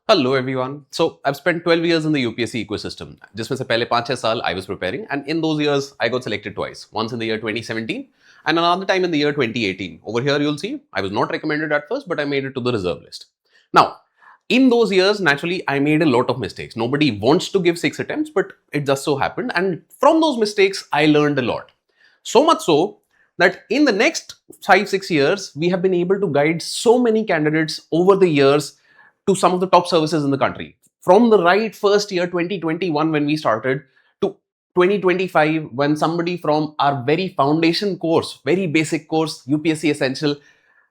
Hello everyone. So I've spent 12 years in the UPSC ecosystem. जिसमें से पहले 5-6 साल I was preparing and in those years I got selected twice. Once in the year 2017 and another time in the year 2018. Over here you'll see I was not recommended at first but I made it to the reserve list. Now, in those years naturally I made a lot of mistakes. Nobody wants to give 6 attempts but it just so happened and from those mistakes I learned a lot. So much so that in the next 5-6 years we have been able to guide so many candidates over the years to some of the top services in the country. From the right first year 2021 when we started to 2025 when somebody from our very foundation course, very basic course, UPSC Essential,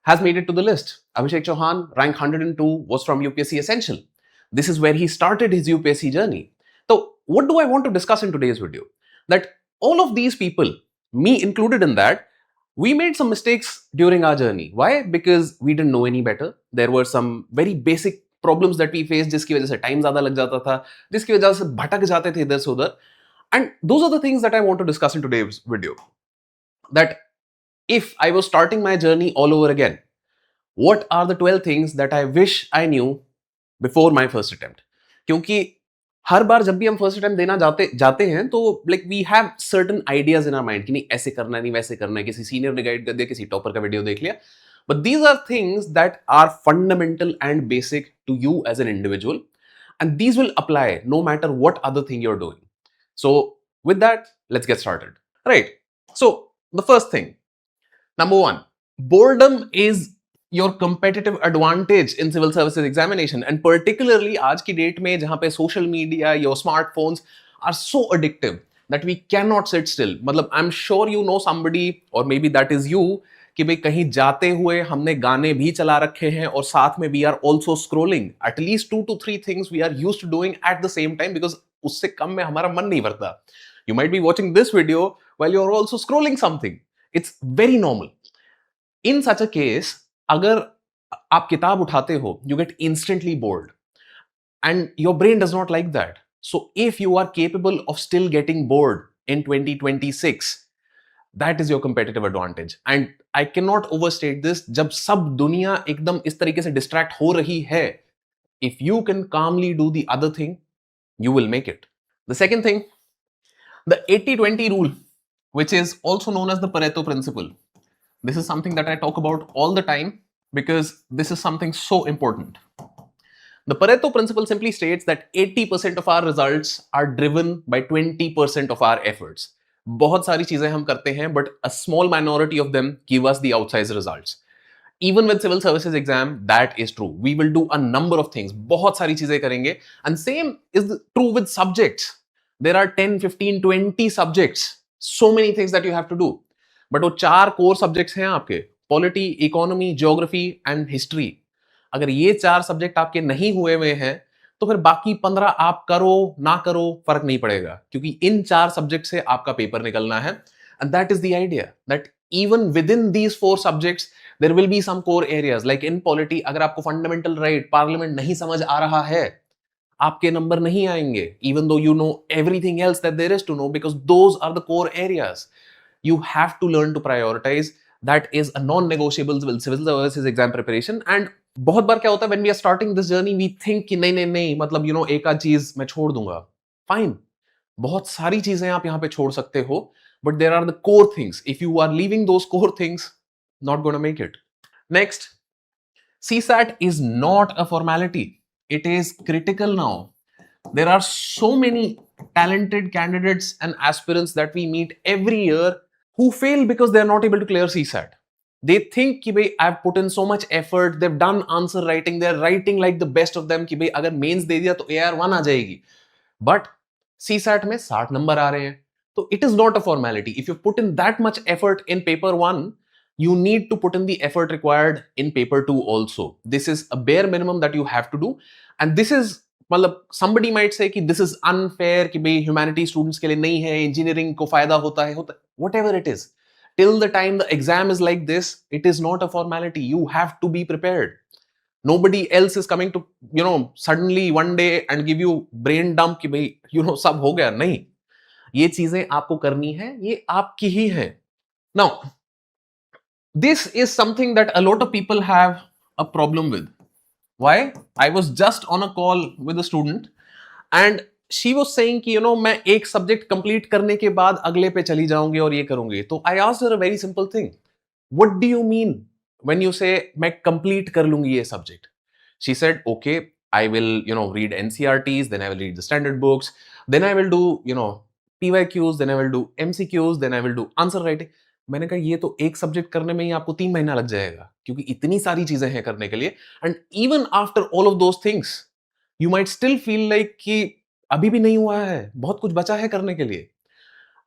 has made it to the list. Abhishek Chauhan, rank 102, was from UPSC Essential. This is where he started his UPSC journey. So, what do I want to discuss in today's video? That all of these people, me included in that, we made some mistakes during our journey. Why? Because we didn't know any better. There were some very basic problems that we face जिसकी वजह से time ज्यादा लग जाता था, जिसकी वजह से भटक जाते थे इधर से उधर. And those are the things that I want to discuss in today's video. That if I was starting my journey all over again, what are the 12 things that I wish I knew before my first attempt? क्योंकि हर बार जब भी हम first attempt देना जाते हैं तो like we have certain ideas in our mind कि नहीं ऐसे करना है, नहीं वैसे करना है, किसी सीनियर ने गाइड कर दिया, किसी टॉपर का वीडियो देख लिया. But these are things that are fundamental and basic to you as an individual, and these will apply no matter what other thing you're doing. So, with that, let's get started. Right. So, the first thing, number one, boredom is your competitive advantage in civil services examination, and particularly आज की date में जहां पे social media, your smartphones are so addictive that we cannot sit still. मतलब I'm sure you know somebody or maybe that is you कि भाई कहीं जाते हुए हमने गाने भी चला रखे हैं और साथ में we are also scrolling at least 2 to 3 things we are used to doing at the same time because उससे कम में हमारा मन नहीं भरता. You might be watching this video while you are also scrolling something. It's very normal. In such a case अगर आप किताब उठाते हो you get instantly bored and your brain does not like that. So if you are capable of still getting bored in 2026, that is your competitive advantage. And I cannot overstate this. जब सब दुनिया एकदम इस तरीके से distract हो रही है, if you can calmly do the other thing, you will make it. The second thing, the 80-20 rule, which is also known as the Pareto principle. This is something that I talk about all the time because this is something so important. The Pareto principle simply states that 80% of our results are driven by 20% of our efforts. बहुत सारी चीजें हम करते हैं but a small minority of them give us the outsized results. Even with civil services exam, that is true. We will do a number of things. बहुत सारी चीजें करेंगे and same is true with subjects. There are 10, 15, 20 subjects. So many things that you have to do. But वो 4 core subjects हैं आपके, polity, economy, geography and history. अगर ये 4 subject आपके नहीं हुए हुए हैं तो फिर बाकी 15 आप करो ना करो फर्क नहीं पड़ेगा क्योंकि इन 4 सब्जेक्ट से आपका पेपर निकलना है. And that is the idea that even within these 4 subjects there will be some core areas like in polity. अगर आपको फंडामेंटल राइट पार्लियामेंट नहीं समझ आ रहा है आपके नंबर नहीं आएंगे even though you know everything else that there is to know because those are the core areas. You have to learn to prioritize. That is a non-negotiable civil services exam preparation. And बहुत बार क्या होता है when we are starting this journey we think कि नहीं नहीं नहीं मतलब you know एक आध चीज मैं छोड़ दूंगा. Fine. बहुत सारी चीजें आप यहाँ पे छोड़ सकते हो but there are the core things. If you are leaving those core things, not going to make it. Next, CSAT is not a formality. It is critical now. There are so many talented candidates and aspirants that we meet every year who fail because they are not able to clear CSAT. They think कि भाई I've put in so much effort, they've done answer writing, they're writing like the best of them कि भाई अगर mains दे दिया तो AR1 आ जाएगी. But CSAT में 60 number आ रहे हैं. तो it is not a formality. If you put in that much effort in paper 1, you need to put in the effort required in paper 2 also. This is a bare minimum that you have to do. And this is मतलब somebody might say कि this is unfair कि भाई humanity students के लिए नहीं है, engineering को फायदा होता है whatever it is. Till the time the exam is like this, it is not a formality. You have to be prepared. Nobody else is coming to suddenly one day and give you brain dump कि भाई सब हो गया. नहीं, ये चीजें आपको करनी है, ये आपकी ही है. Now, this is something that a lot of people have a problem with. Why? I was just on a call with a student and she was saying कि मैं एक सब्जेक्ट कंप्लीट करने के बाद अगले पे चली जाऊंगी और ये करूंगी. तो I asked her a very simple thing. What do you mean when you say मैं कंप्लीट कर लूंगी ये subject? She said, okay, I will, read NCRTs, then I will read the standard books, then I will do, PYQs, then I will do MCQs, then I will do answer writing. मैंने कहा ये तो एक subject करने में ही आपको 3 महीना लग जाएगा क्योंकि इतनी सारी चीजें हैं करने के लिए. And even after all of those things you might still feel like कि अभी भी नहीं हुआ है, बहुत कुछ बचा है करने के लिए.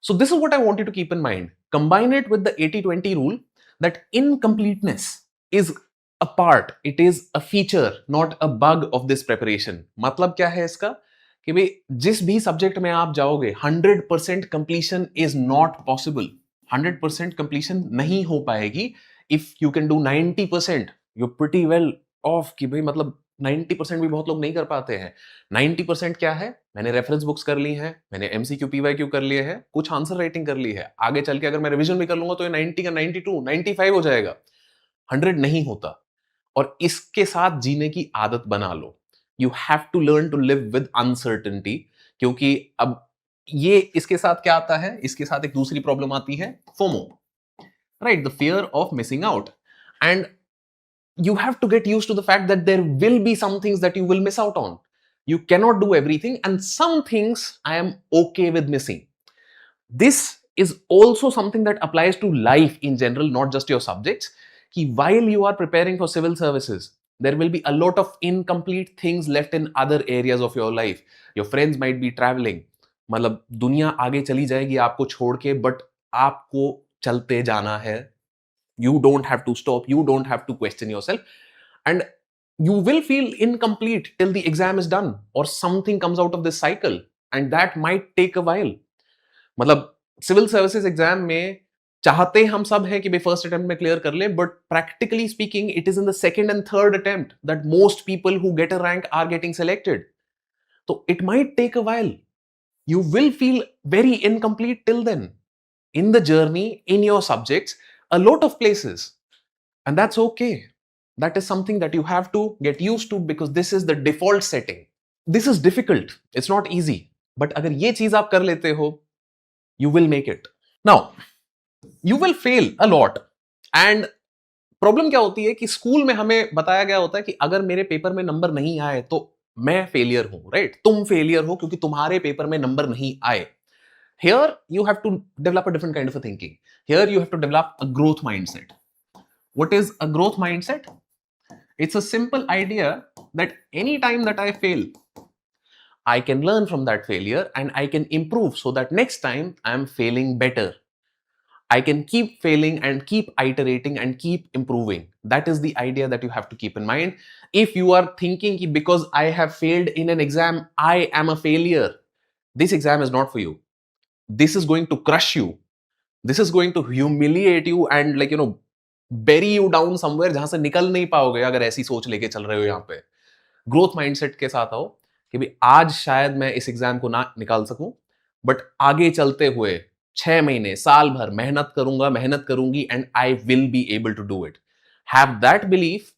So this is what I want you to keep in mind. Combine it with the 80-20 rule that incompleteness is a part, it is a feature, not a bug of this preparation. मतलब क्या है इसका कि भाई जिस भी subject में आप जाओगे 100% completion is not possible. 100% completion नहीं हो पाएगी. If you can do 90%, you're pretty well off कि भाई मतलब 90% भी बहुत लोग नहीं कर पाते हैं. 90% क्या है? मैंने रेफरेंस बुक्स कर ली हैं, मैंने एमसीक्यू पीवाईक्यू कर लिए हैं, कुछ आंसर राइटिंग कर ली है. आगे चल के अगर मैं रिवीजन भी कर लूंगा तो ये 90 का 92, 95 हो जाएगा. 100 नहीं होता. और इसके साथ जीने की आदत बना लो. You have to learn to live with uncertainty. क्योंकि अब ये इसके साथ क्या आता है? इसके साथ एक दूसरी प्रॉब्लम आती है, FOMO, right? The fear of missing out. And you have to get used to the fact that there will be some things that you will miss out on. You cannot do everything, and some things I am okay with missing. This is also something that applies to life in general, not just your subjects. Ki while you are preparing for civil services, there will be a lot of incomplete things left in other areas of your life. Your friends might be traveling. मतलब दुनिया आगे चली जाएगी आपको छोड़ के, but आपको चलते जाना है. You don't have to stop, you don't have to question yourself, and you will feel incomplete till the exam is done or something comes out of this cycle, and that might take a while. मतलब civil services exam में चाहते हम सब हैं कि भाई first attempt में clear कर ले, but practically speaking it is in the second and third attempt that most people who get a rank are getting selected. तो it might take a while. You will feel very incomplete till then in the journey, in your subjects, a lot of places. And that's okay. That is something that you have to get used to because this is the default setting. This is difficult. It's not easy. But अगर ये चीज आप कर लेते हो, you will make it. Now, you will fail a lot. And problem क्या होती है कि स्कूल में हमें बताया गया होता है कि अगर मेरे पेपर में नंबर नहीं आए तो मैं फेलियर हूं, राइट? तुम फेलियर हो क्योंकि तुम्हारे पेपर में नंबर नहीं आए. Here you have to develop a different kind of a thinking. Here you have to develop a growth mindset. What is a growth mindset? It's a simple idea that any time that I fail, I can learn from that failure and I can improve so that next time I'm failing better. I can keep failing and keep iterating and keep improving. That is the idea that you have to keep in mind. If you are thinking because I have failed in an exam, I am a failure, this exam is not for you. This is going to crush you. This is going to humiliate you and bury you down somewhere जहां से निकल नहीं पाओगे अगर ऐसी सोच लेके चल रहे हो. यहाँ पे ग्रोथ माइंडसेट के साथ आओ कि भाई आज शायद मैं इस एग्जाम को ना निकाल सकूं, बट आगे चलते हुए 6 महीने, साल भर मेहनत करूंगा, मेहनत करूंगी, and I will be able to do it. Have that belief.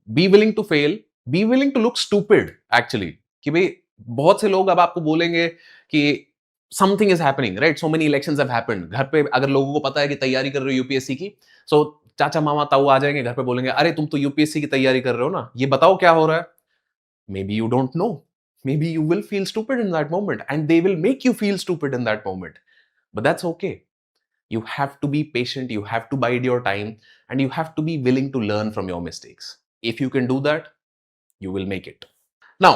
Be willing to fail, be willing to look stupid actually. कि भाई बहुत से लोग अब आपको बोलेंगे कि something is happening, right? So many elections have happened. घर पे अगर लोगों को पता है कि तैयारी कर रहे हो यूपीएससी की, सो चाचा मामा ताऊ आ जाएंगे घर पे, बोलेंगे अरे तुम तो यूपीएससी की तैयारी कर रहे हो ना, ये बताओ क्या हो रहा है. Maybe you don't know. Maybe you will feel stupid in that moment and they will make you feel stupid in that moment. But that's okay. You have to be patient, you have to bide your time, and you have to be willing to learn from your mistakes. If you can do that, you will make it. Now,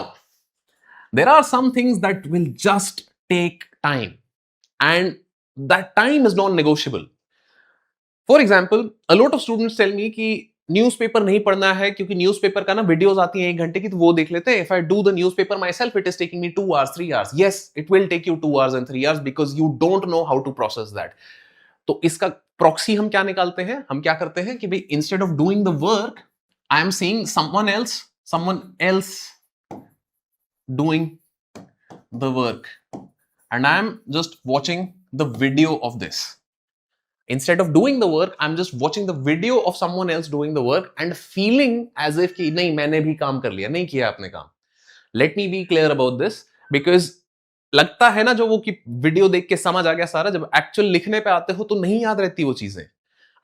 there are some things that will just take time, and that time is non-negotiable. For example, a lot of students tell me कि newspaper नहीं पढ़ना है क्योंकि newspaper का ना videos आती हैं 1 घंटे की, तो वो देख लेते हैं. If I do the newspaper my self it is taking me 2 hours 3 hours. yes, it will take you 2 hours and 3 hours because you don't know how to process that. तो इसका प्रॉक्सी हम क्या निकालते हैं? हम क्या करते हैं कि भाई instead of doing the work, I am seeing someone else doing the work and I am just watching the video of this. Instead of doing the work, I'm just watching the video of someone else doing the work and feeling as if कि नहीं मैंने भी काम कर लिया, नहीं किया आपने काम. Let me be clear about this because लगता है ना जो वो कि वीडियो देख के समझ आ गया सारा, जब एक्चुअल लिखने पे आते हो तो नहीं याद रहती वो चीजें.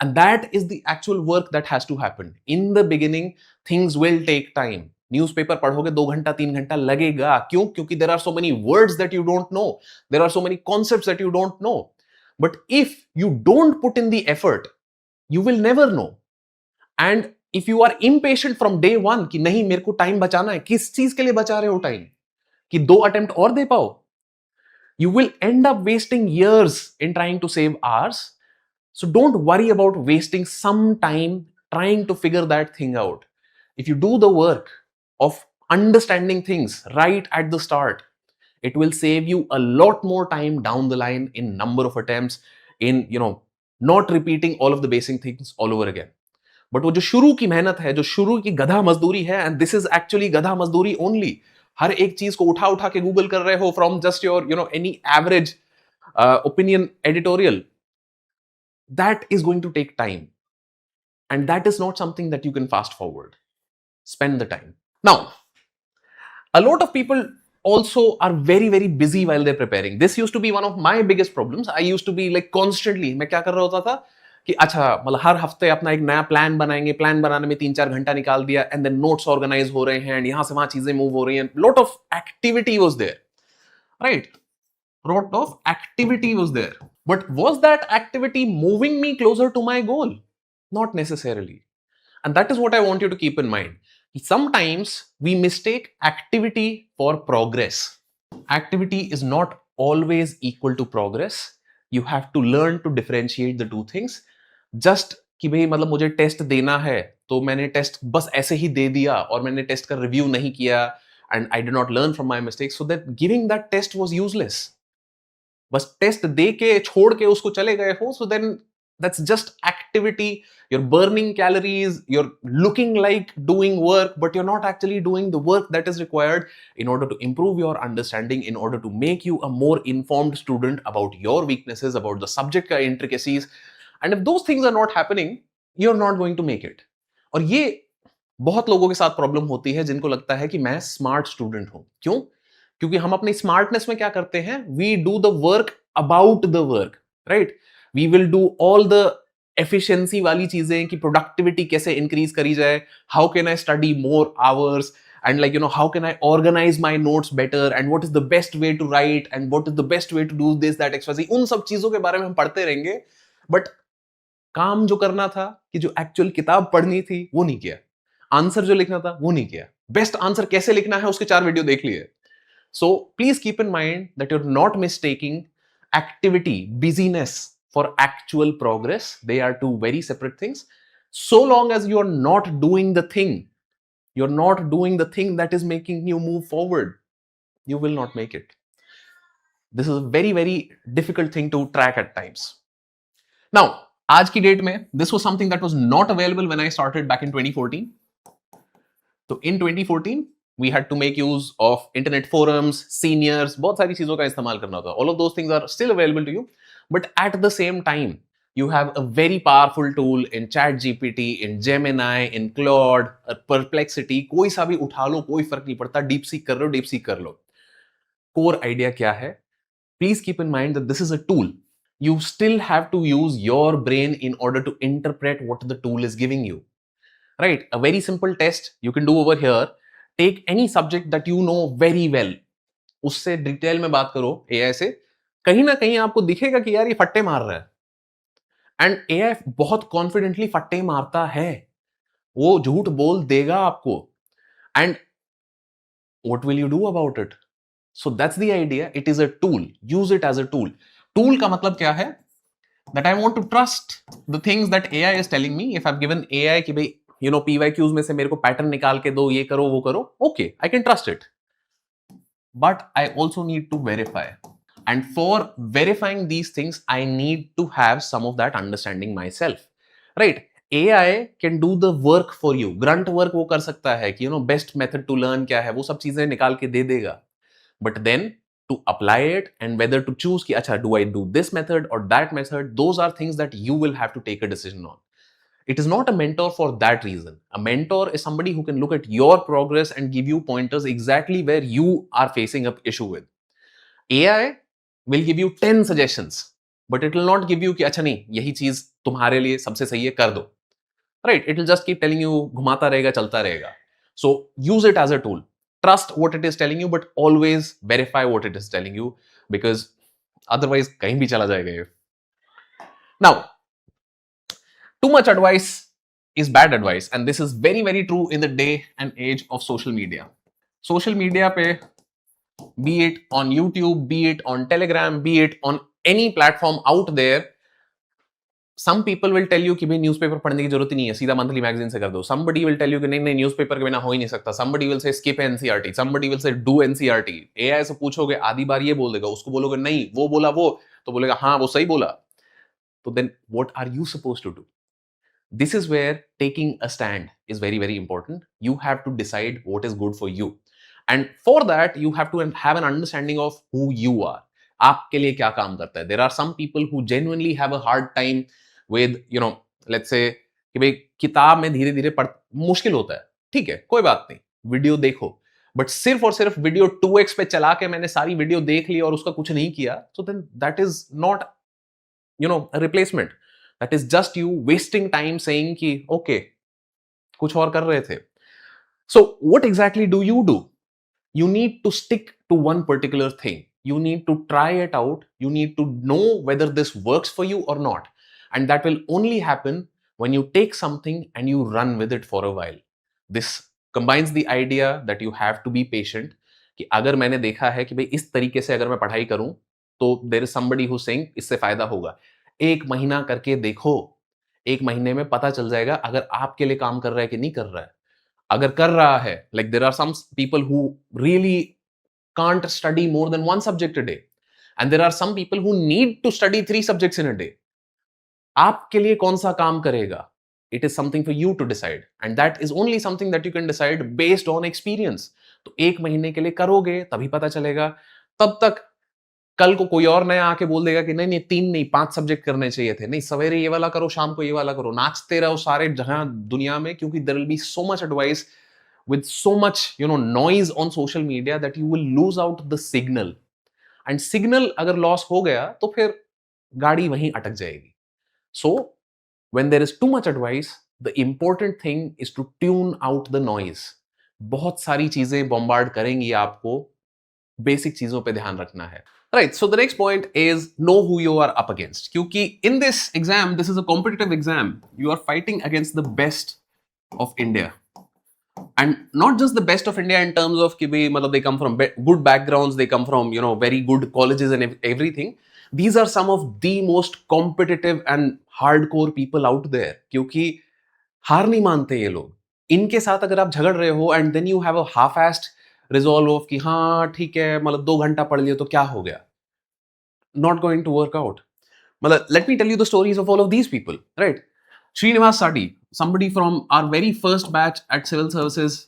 And that is the actual work that has to happen. In the beginning, things will take time. Newspaper पढ़ोगे 2 घंटा 3 घंटा लगेगा. क्यों? क्योंकि there are so many words that you don't know. There are so many concepts that you don't know. But if you don't put in the effort, you will never know. And if you are impatient from day one कि नहीं मेरे को time बचाना है, किस चीज के लिए बचा रहे हो टाइम? कि 2 अटेम्प्ट और दे पाओ? You will end up wasting years in trying to save hours. So don't worry about wasting some time trying to figure that thing out. If you do the work of understanding things right at the start, it will save you a lot more time down the line in number of attempts, in not repeating all of the basic things all over again. But वो जो शुरू की मेहनत है, जो शुरू की गधा मजदूरी है, and this is actually गधा मजदूरी only. हर एक चीज को उठा उठा के गूगल कर रहे हो from just your any average opinion editorial. That is going to take time. And that is not something that you can fast forward. Spend the time. Now, a lot of people also are very, very busy while they're preparing. This used to be one of my biggest problems. I used to be like constantly, मैं क्या कर रहा होता था कि अच्छा मतलब हर हफ्ते अपना एक नया प्लान बनाएंगे, प्लान बनाने में 3-4 घंटा निकाल दिया, एंड देन नोट्स ऑर्गेनाइज हो रहे हैं, यहां से वहां चीजें मूव हो रही हैं. Lot of activity was there, right? Lot of activity was there. But was that activity moving me closer to my goal? Not necessarily. And that is what I want you to keep in mind. Sometimes we mistake activity for progress. Activity is not always equal to progress. You have to learn to differentiate the two things. Just कि भाई मतलब मुझे test देना है तो मैंने test बस ऐसे ही दे दिया और मैंने टेस्ट का रिव्यू नहीं किया, and I did not learn from my mistakes, so that giving that test was useless. बस टेस्ट दे के छोड़ के उसको चले गए हो, so then that's just activity. You're burning calories, you're looking like doing work, but you're not actually doing the work that is required in order to improve your understanding, in order to make you a more informed student about your weaknesses, about the subject intricacies. And if those things are not happening, you're not going to make it. और ये बहुत लोगों के साथ problem होती है जिनको लगता है कि मैं स्मार्ट स्टूडेंट हूं. क्यों? क्योंकि हम अपनी स्मार्टनेस में क्या करते हैं? We do the work about the work, right? We will do all the efficiency वाली चीजें कि प्रोडक्टिविटी कैसे इंक्रीज करी जाए, how can I study more hours, and like how can I organize my notes better, and what is the best way to write, and what is the best way to do this that XYZ. उन सब चीजों के बारे में हम पढ़ते रहेंगे, but काम जो करना था कि जो एक्चुअल किताब पढ़नी थी वो नहीं किया, आंसर जो लिखना था वो नहीं किया, बेस्ट आंसर कैसे लिखना है उसके 4 वीडियो देख लिए. So please keep in mind that you're not mistaking activity, busyness for actual progress. They are two very separate things. So long as you're not doing the thing, you're not doing the thing that is making you move forward, you will not make it. This is a very, very difficult thing to track at times. Now, आज की date में this was something that was not available when I started back in 2014. So in 2014, we had to make use of internet forums, seniors, बहुत सारी चीजों का इस्तेमाल करना होता. All of those things are still available to you, but at the same time, you have a very powerful tool in ChatGPT, in Gemini, in Claude, Perplexity. कोई सा भी उठा लो, कोई फर्क नहीं पड़ता. DeepSeek कर लो, DeepSeek कर लो. Core idea क्या है? Please keep in mind that this is a tool. You still have to use your brain in order to interpret what the tool is giving you. Right? A very simple test you can do over here. Take any subject that you know very well. उससे detail में बात करो AI से. कहीं ना कहीं आपको दिखेगा कि यार ये फट्टे मार रहा है. एंड AI बहुत कॉन्फिडेंटली फट्टे मारता है. वो झूठ बोल देगा आपको. And what will you do about it? So that's the idea. It is a tool. Use it as a tool. Tool का मतलब क्या है? That I want to trust the things that AI is telling me. If I've given AI कि भाई PYQs में से मेरे को पैटर्न निकाल के दो, ये करो वो करो, okay, I can trust it. But I also need to verify. And for verifying these things, I need to have some of that understanding myself. Right? AI can do the work for you. Grunt work वो कर सकता है कि best method to learn क्या है, वो सब चीजें निकाल के दे देगा. But then to apply it and whether to choose ki acha do I do this method or that method, those are things that you will have to take a decision on. It is not a mentor for that reason. A mentor is somebody who can look at your progress and give you pointers exactly where you are facing an issue with. AI will give you 10 suggestions, but it will not give you कि अच्छा नहीं यही चीज तुम्हारे लिए सबसे सही है कर दो. Right? It will just keep telling you घुमाता रहेगा चलता रहेगा. So use it as a tool. Trust what it is telling you, but always verify what it is telling you because otherwise कहीं भी चला जाएगा ये. Now, too much advice is bad advice, and this is very very true in the day and age of social media. Social media पे be it on YouTube, be it on Telegram, be it on any platform out there, some people will tell you कि भाई newspaper पढ़ने की जरूरत ही नहीं है, सीधा monthly magazine से कर दो. Somebody will tell you कि नहीं नहीं न्यूज़पेपर के बिना हो ही नहीं सकता. Somebody will say skip NCERT. Somebody will say do NCERT. AI से पूछोगे आधी बार ये बोल देगा, उसको बोलोगे नहीं वो बोला वो तो बोलेगा हाँ वो सही बोला. तो then what are you supposed to do? This is where taking a stand is very very important. You have to decide what is good for you. And for that, you have to have an understanding of who you are. आपके लिए क्या काम करता है? There are some people who genuinely have a hard time with, let's say कि भाई किताब में धीरे धीरे पढ़ मुश्किल होता है. ठीक है, कोई बात नहीं, वीडियो देखो. बट सिर्फ और सिर्फ वीडियो 2x पे चला के मैंने सारी वीडियो देख ली और उसका कुछ नहीं किया, so then that is not, a replacement. That is just you wasting time saying कि okay, कुछ और कर रहे थे. So what exactly do? You need to stick to one particular thing. You need to try it out. You need to know whether this works for you or not. And that will only happen when you take something and you run with it for a while. This combines the idea that you have to be patient. कि अगर मैंने देखा है कि भाई इस तरीके से अगर मैं पढ़ाई करूं तो there is somebody who's saying इससे फायदा होगा. 1 महीना करके देखो. 1 महीने में पता चल जाएगा अगर आपके लिए काम कर रहा है कि नहीं कर रहा है. अगर कर रहा है, like there are some people who really can't study more than 1 subject a day, and there are some people who need to study 3 subjects in a day. आपके लिए कौन सा काम करेगा? It is something for you to decide, and that is only something that you can decide based on experience. तो 1 महीने के लिए करोगे तभी पता चलेगा. तब तक कल को कोई और नया आके बोल देगा कि नहीं नहीं 3 नहीं 5 सब्जेक्ट करने चाहिए थे. नहीं सवेरे ये वाला करो, शाम को ये वाला करो. नाचते रहो सारे जहां दुनिया में, क्योंकि there will be so much advice with so much noise on social media that you will lose out the signal. And signal अगर लॉस हो गया तो फिर गाड़ी वहीं अटक जाएगी. So when there is too much advice, the important thing is to tune out the noise. बहुत सारी चीजें बॉम्बार्ड करेंगी आपको, बेसिक चीजों पे ध्यान रखना है. Right, so the next point is know who you are up against. क्योंकि in this exam, this is a competitive exam. You are fighting against the best of India. And not just the best of India in terms of कि भाई मतलब they come from good backgrounds, they come from very good colleges and everything. These are some of the most competitive and hardcore people out there. क्योंकि हार नहीं मानते ये लोग. इनके साथ अगर आप झगड़ रहे हो and then you have a half-assed resolve of कि हाँ ठीक है मतलब 2 घंटा पढ़ लिया तो क्या हो गया. Not going to work out. मतलब let me tell you the stories of all of these people, right? Srinivas Sadi, somebody from our very first batch at Civil Services,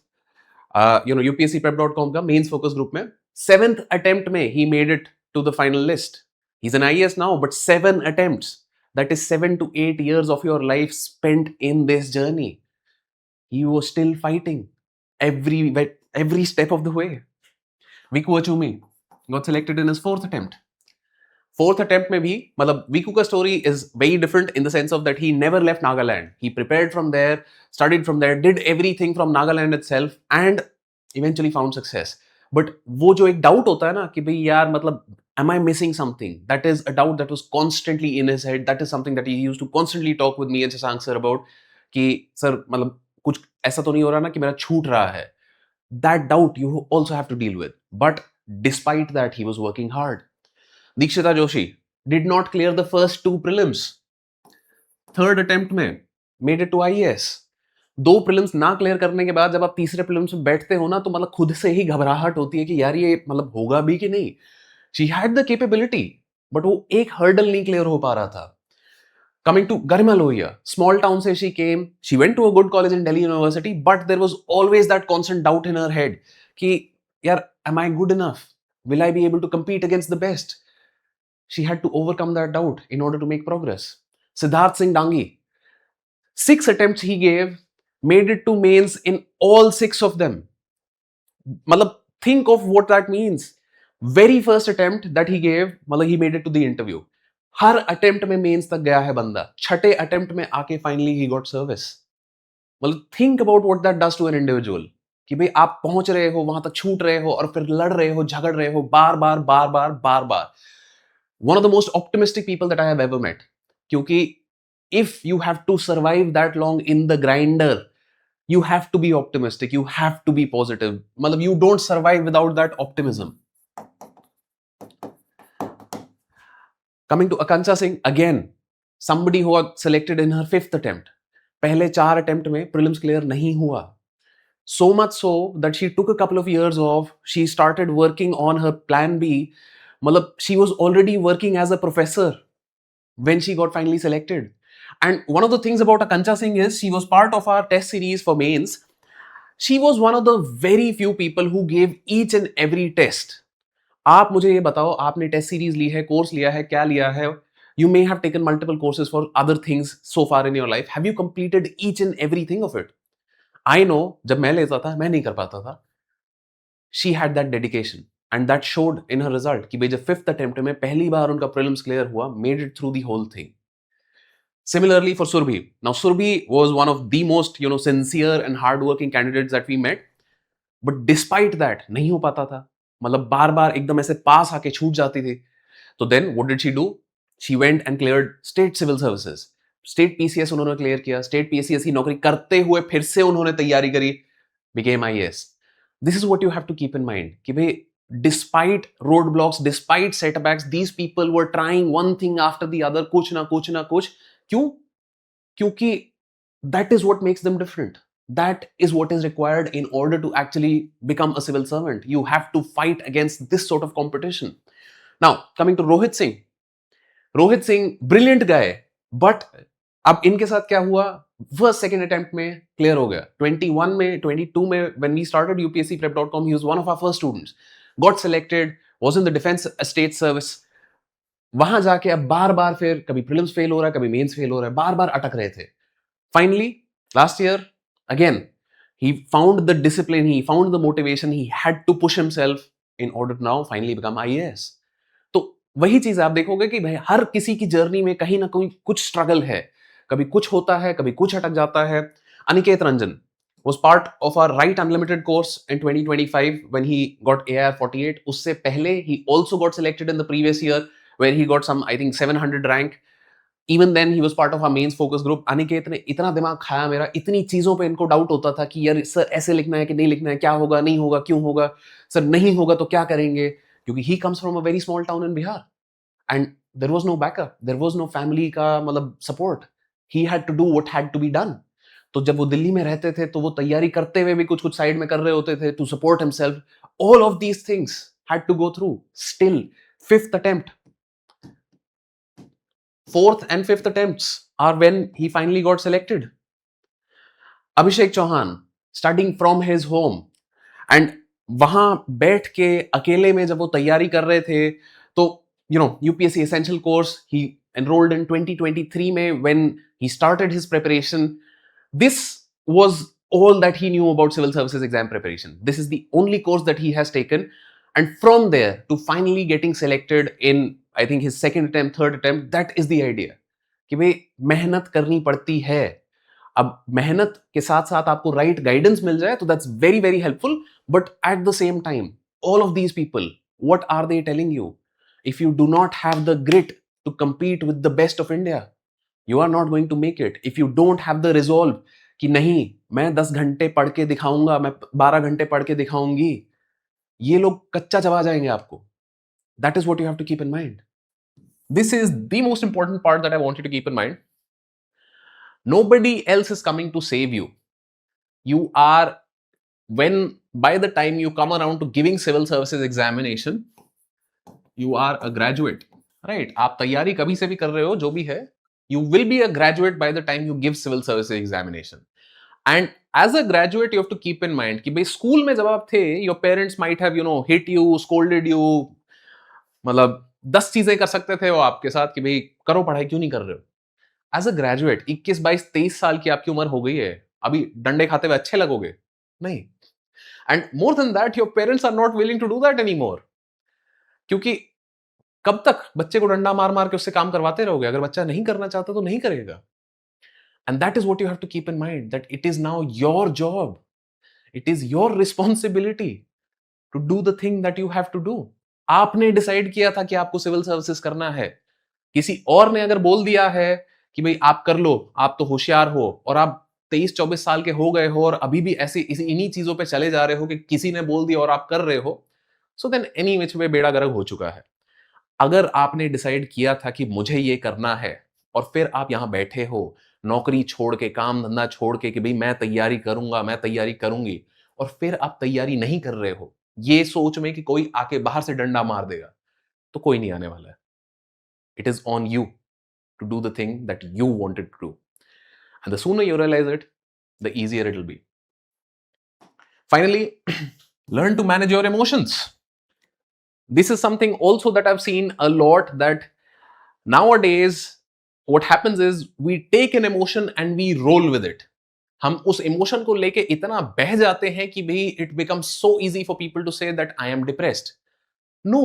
UPSCprep.com का mains focus group में 7th attempt में he made it to the final list. He's an IAS now, but 7 attempts. That is 7 to 8 years of your life spent in this journey. He was still fighting every step of the way. Viku Achumi got selected in his 4th attempt. 4th attempt में भी मतलब Viku का story is very different in the sense of that he never left Nagaland. He prepared from there, studied from there, did everything from Nagaland itself and eventually found success. But वो जो एक doubt होता है ना कि भाई यार मतलब am I missing something? That is a doubt that was constantly in his head. That is something that he used to constantly talk with me and Shashank sir about कि sir मतलब कुछ ऐसा तो नहीं हो रहा ना कि मेरा छूट रहा है. That doubt you also have to deal with. But despite that, he was working hard. Deekshita Joshi did not clear the first 2 prelims. 3rd attempt में made it to IAS. 2 prelims ना क्लियर करने के बाद जब आप तीसरे prelims में बैठते हो ना तो मतलब खुद से ही घबराहट होती है कि यार ये मतलब होगा भी कि नहीं. She had the capability, but वो एक hurdle नहीं क्लियर हो पा रहा था. Coming to Garima Lohia, small town से she came. She went to a good college in Delhi University, but there was always that constant doubt in her head कि यार am I good enough? Will I be able to compete against the best? She had to overcome that doubt in order to make progress. Siddharth Singh Dangi, 6 attempts he gave, made it to mains in all 6 of them. Matlab, think of what that means. Very first attempt that he gave, matlab he made it to the interview. हर attempt में mains तक गया है बंदा, छठे attempt में आके finally ही गॉट सर्विस. मतलब think about what that does to an individual कि भाई आप पहुंच रहे हो, वहां तक छूट रहे हो और फिर लड़ रहे हो, झगड़ रहे हो बार बार बार बार बार बार. One of the most optimistic people that I have ever met. क्योंकि if you have to survive that long in the grinder, you have to be optimistic, you have to be positive. Matlab, you don't survive without that optimism. Coming to Akanksha Singh, again, somebody who got selected in her 5th attempt. पहले 4 attempt में prelims clear नहीं हुआ. So much so that she took a couple of years off. She started working on her plan B. Matlab, she was already working as a professor when she got finally selected. And one of the things about Akanksha Singh is she was part of our test series for mains. She was one of the very few people who gave each and every test. आप मुझे ये बताओ, आपने test series ली है, course लिया है, क्या लिया है? You may have taken multiple courses for other things so far in your life. Have you completed each and everything of it? I know, जब मैं लेता था, मैं नहीं कर पाता था. She had that dedication. And that showed in her result कि भाई जब 5th attempt में पहली बार उनका prelims clear हुआ, made it through the whole thing. Similarly for Surbhi. Now Surbhi was one of the most, sincere and hardworking candidates that we met. But despite that, नहीं हो पाता था. मतलब बार बार एकदम ऐसे पास आके छूट जाती थी. तो then what did she do? She went and cleared state civil services. State PCS उन्होंने क्लियर किया. State PCS की नौकरी करते हुए फिर से उन्होंने तैयारी करी. Became IAS. This is what you have to keep in mind. कि भाई despite roadblocks, despite setbacks, these people were trying one thing after the other. कुछ ना कुछ. क्यों? क्योंकि that is what makes them different. That is what is required in order to actually become a civil servant. You have to fight against this sort of competition. Now, coming to Rohit Singh. Rohit Singh, brilliant guy. But अब इनके साथ क्या हुआ? First, second attempt में clear हो गया. 21 में, 22 में, when we started UPSCprep.com, he was one of our first students. Got selected, was in the defense state service. वहां जाके अब बार बार फिर कभी प्रीलिम्स फेल हो रहा है, कभी मेंस फेल हो रहा है, बार बार अटक रहे थे. Finally last year again he found the discipline, he found the motivation, he had to push himself in order to now finally become IAS. तो वही चीज आप देखोगे कि भाई हर किसी की जर्नी में कहीं ना कहीं कुछ स्ट्रगल है, कभी कुछ होता है, कभी कुछ अटक जाता है. Aniket Ranjan was part of our Right Unlimited course in 2025 when he got AIR 48. उससे पहले he also got selected in the previous year where he got some, I think, 700 rank. Even then, he was part of our mains focus group. Aniket ने इतना दिमाग खाया मेरा, इतनी चीजों पे इनको डाउट होता था कि यार सर ऐसे लिखना है कि नहीं लिखना है, क्या होगा, नहीं होगा, क्यों होगा, सर नहीं होगा तो क्या करेंगे? क्योंकि he comes from a very small town in Bihar and there was no backup, there was no family का मतलब support. He had to do what had to be done. तो जब वो दिल्ली में रहते थे तो वो तैयारी करते हुए भी कुछ कुछ साइड में कर रहे होते थे to support himself. All of these things had to go through. Still, 5th attempt. 4th and 5th attempts are when he finally got selected. Abhishek Chauhan, studying from his home, and वहां बैठ के अकेले में जब वो तैयारी कर रहे थे तो UPSC Essential course he enrolled in 2023 में when he started his preparation. This was all that he knew about civil services exam preparation. This is the only course that he has taken, and from there to finally getting selected in I think his 2nd attempt, 3rd attempt, that is the idea कि भाई मेहनत करनी पड़ती है. अब मेहनत के साथ साथ आपको राइट गाइडेंस मिल जाए तो that's very very helpful. But at the same time all of these people, what are they telling you? If you do not have the grit to compete with the best of India, you are not going to make it. If you don't have the resolve कि नहीं मैं 10 घंटे पढ़ के दिखाऊंगा, मैं 12 घंटे पढ़ के दिखाऊंगी, ये लोग कच्चा चबा जाएंगे आपको. That is what you have to keep in mind. This is the most important part that I want you to keep in mind. Nobody else is coming to save you. You are, by the time you come around to giving civil services examination, you are a graduate, right? आप तैयारी कभी से भी कर रहे हो, जो भी है, you will be a graduate by the time you give civil services examination. And as a graduate you have to keep in mind कि भाई स्कूल में जब आप थे, your parents might have hit you, scolded you, मतलब 10 चीजें कर सकते थे वो आपके साथ कि भाई करो पढ़ाई, क्यों नहीं कर रहे हो। एज अ ग्रेजुएट 21 22 23 साल की आपकी उम्र हो गई है, अभी डंडे खाते हुए अच्छे लगोगे नहीं। And more than that your parents are not willing to do that any more, क्योंकि कब तक बच्चे को डंडा मार मार के उससे काम करवाते रहोगे? अगर बच्चा नहीं करना चाहता तो नहीं करेगा। And that is what you have to keep in mind, that it is now your job, it is your responsibility to do the thing that you have to do. आपने डिसाइड किया था कि आपको सिविल सर्विसेज करना है। किसी और ने अगर बोल दिया है कि भाई आप कर लो, आप तो होशियार हो, और आप 23-24 साल के हो गए हो और अभी भी ऐसी इन्हीं चीजों पे चले जा रहे हो कि किसी ने बोल दिया और आप कर रहे हो, सो देन एनी विच वे बेड़ा गर्क हो चुका है। अगर आपने डिसाइड किया था कि मुझे ये करना है, और फिर आप यहां बैठे हो नौकरी छोड़ के, काम धंधा छोड़ के, कि भाई मैं तैयारी करूंगा, मैं तैयारी करूंगी, और फिर आप तैयारी नहीं कर रहे हो ये सोच में कि कोई आके बाहर से डंडा मार देगा, तो कोई नहीं आने वाला है। It is on you to do the thing that you wanted to do, and the sooner you realise it, the easier it will be. Finally, learn to manage your emotions. This is something also that I've seen a lot, that nowadays what happens is we take an emotion and we roll with it. हम उस emotion को लेके इतना बह जाते हैं कि भाई it becomes so easy for people to say that I am depressed. No,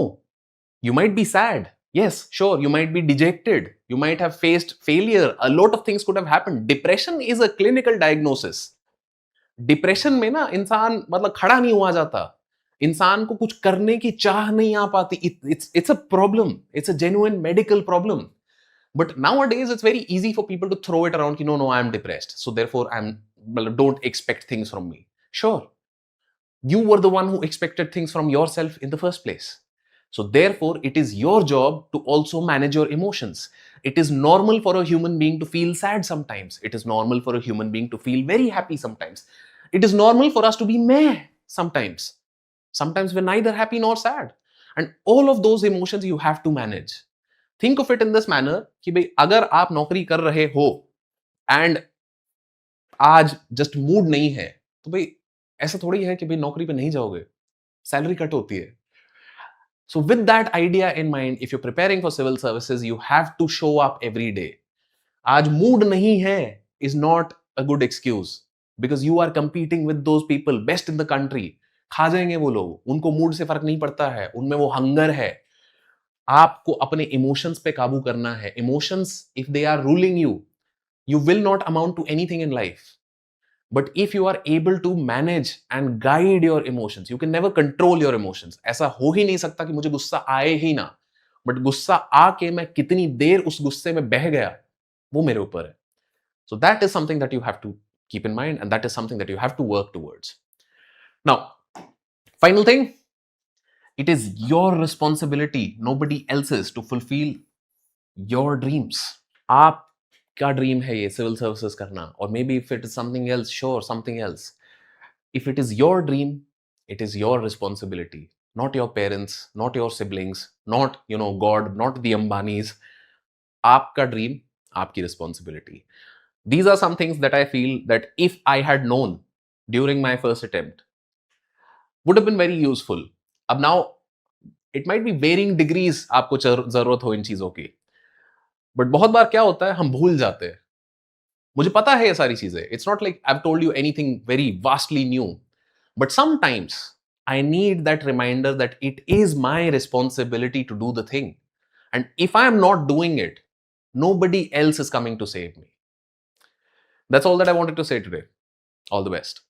you might be sad, yes, sure, you might be dejected, you might have faced failure, a lot of things could have happened. Depression is a clinical diagnosis. Depression में ना इंसान मतलब खड़ा नहीं हुआ जाता, इंसान को कुछ करने की चाह नहीं आ पाती। It's a problem, it's a genuine medical problem. But nowadays it's very easy for people to throw it around, no, I am depressed, so therefore I'm, well, don't expect things from me. Sure, you were the one who expected things from yourself in the first place. So therefore it is your job to also manage your emotions. It is normal for a human being to feel sad sometimes. It is normal for a human being to feel very happy sometimes. It is normal for us to be meh sometimes. Sometimes we're neither happy nor sad. And all of those emotions you have to manage. Think of it in this manner कि भाई अगर आप नौकरी कर रहे हो and आज just mood नहीं है, तो भाई ऐसा थोड़ी है कि भाई नौकरी पे नहीं जाओगे, सैलरी कट होती है। So with that idea in mind, if you're preparing for civil services, you have to show up every day. आज मूड नहीं है is not a good excuse, because you are competing with those people best in the country. खा जाएंगे वो लोग, उनको mood से फर्क नहीं पड़ता है, उनमें वो हंगर है। आपको अपने इमोशंस पे काबू करना है। Emotions if they are ruling you, you will not amount to anything in life. But if you are able to manage and guide your emotions, you can never control your emotions. ऐसा हो ही नहीं सकता कि मुझे गुस्सा आए ही ना, but गुस्सा आके मैं कितनी देर उस गुस्से में बह गया वो मेरे ऊपर है। So that is something that you have to keep in mind, and that is something that you have to work towards. Now, final thing, it is your responsibility, nobody else's, to fulfill your dreams. आप क्या dream है ये civil services करना, और may be if it is something else, sure, something else. If it is your dream, it is your responsibility, not your parents, not your siblings, not God, not the Ambanis. आपका dream, आपकी responsibility. These are some things that I feel that if I had known during my first attempt, would have been very useful. अब now it might be varying degrees आपको जरूरत हो इन चीजों की, but बहुत बार क्या होता है हम भूल जाते हैं। मुझे पता है ये सारी चीजें, it's not like I have told you anything very vastly new, but sometimes I need that reminder that it is my responsibility to do the thing, and if I am not doing it, nobody else is coming to save me. That's all that I wanted to say today. All the best.